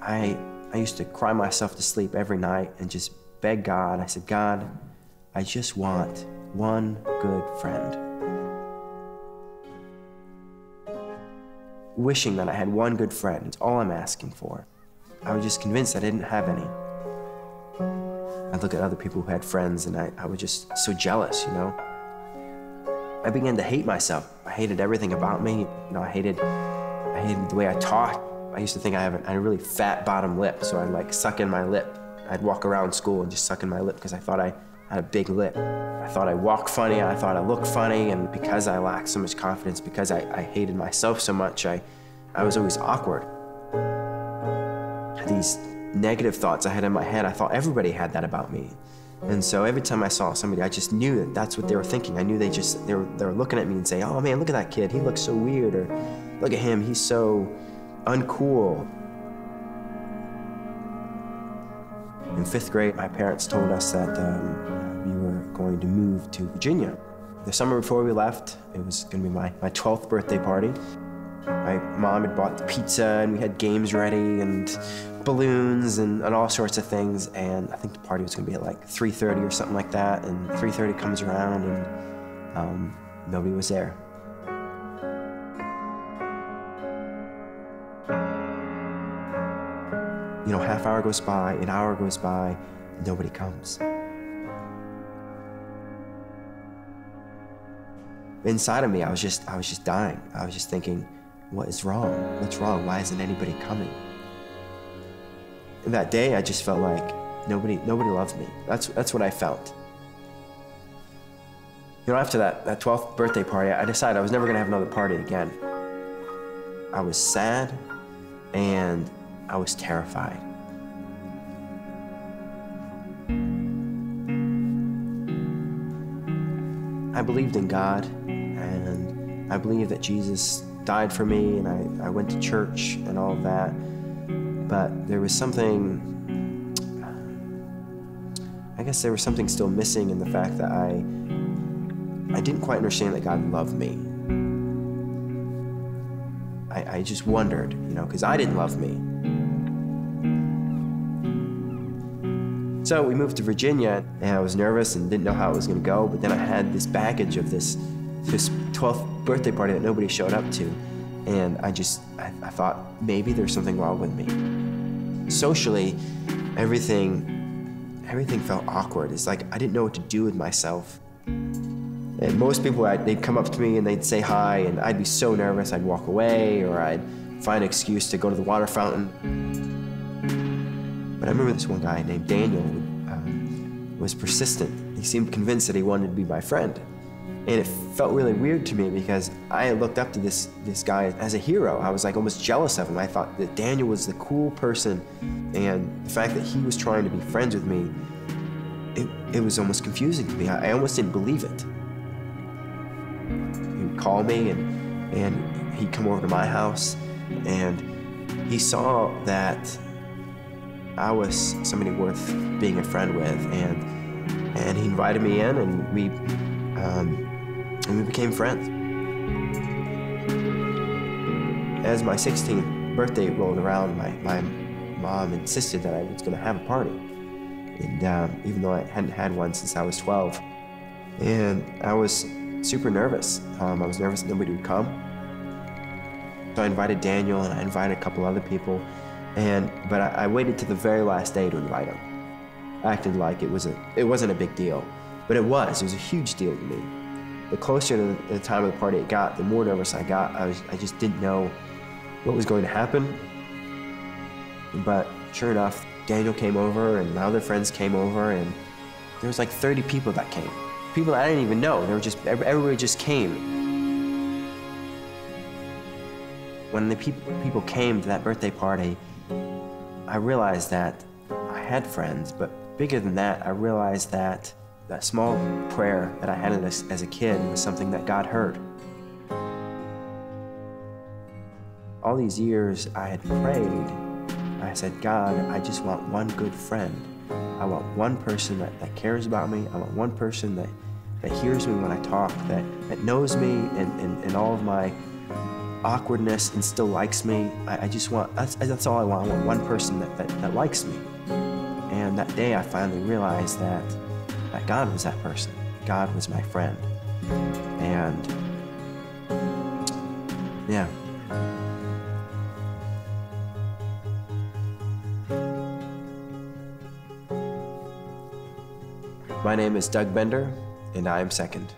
I used to cry myself to sleep every night and just beg God. I said, God, I just want one good friend. Wishing that I had one good friend, it's all I'm asking for. I was just convinced I didn't have any. I'd look at other people who had friends and I was just so jealous, you know? I began to hate myself. I hated everything about me. You know, I hated the way I talked. I used to think I had a really fat bottom lip, so I'd like suck in my lip. I'd walk around school and just suck in my lip because I thought I had a big lip. I thought I walked funny, I thought I looked funny, and because I lacked so much confidence, because I hated myself so much, I was always awkward. These negative thoughts I had in my head, I thought everybody had that about me. And so every time I saw somebody, I just knew that that's what they were thinking. I knew they were looking at me and say, oh man, look at that kid, he looks so weird, or look at him, he's so uncool. In 5th grade, my parents told us that we were going to move to Virginia. The summer before we left, it was gonna be my 12th birthday party. My mom had bought the pizza and we had games ready and balloons and all sorts of things, and I think the party was gonna be at like 3:30 or something like that, and 3:30 comes around and nobody was there. You know, half hour goes by, an hour goes by, and nobody comes. Inside of me, I was just dying. I was just thinking, what is wrong? What's wrong? Why isn't anybody coming? And that day, I just felt like nobody loved me. That's what I felt. You know, after that 12th birthday party, I decided I was never gonna have another party again. I was sad, and I was terrified. I believed in God, and I believed that Jesus died for me, and I went to church and all of that. But there was something, I guess there was something still missing in the fact that I didn't quite understand that God loved me. I just wondered, you know, because I didn't love me. So we moved to Virginia, and I was nervous and didn't know how it was going to go, but then I had this baggage of this 12th birthday party that nobody showed up to, and I thought maybe there's something wrong with me. Socially, everything felt awkward. It's like I didn't know what to do with myself. And most people, they'd come up to me and they'd say hi, and I'd be so nervous I'd walk away, or I'd find an excuse to go to the water fountain. But I remember this one guy named Daniel was persistent. He seemed convinced that he wanted to be my friend. And it felt really weird to me because I looked up to this guy as a hero. I was like almost jealous of him. I thought that Daniel was the cool person, and the fact that he was trying to be friends with me, it was almost confusing to me. I almost didn't believe it. He would call me and he'd come over to my house, and he saw that I was somebody worth being a friend with, and he invited me in, and we became friends. As my 16th birthday rolled around, my mom insisted that I was going to have a party, and even though I hadn't had one since I was 12, and I was super nervous. I was nervous that nobody would come. So I invited Daniel, and I invited a couple other people. But I waited to the very last day to invite him. I acted like it wasn't a big deal, but it was a huge deal to me. The closer to the time of the party it got, the more nervous I got. I just didn't know what was going to happen. But sure enough, Daniel came over, and my other friends came over, and there was like 30 people that came. People that I didn't even know. Everybody just came. When the people came to that birthday party, I realized that I had friends, but bigger than that, I realized that that small prayer that I had as a kid was something that God heard. All these years I had prayed, I said, God, I just want one good friend. I want one person that cares about me. I want one person that hears me when I talk, that knows me and all of my awkwardness and still likes me. I just want, that's all I want. I want one person that likes me. And that day I finally realized that God was that person. God was my friend. And yeah. My name is Doug Bender, and I am second.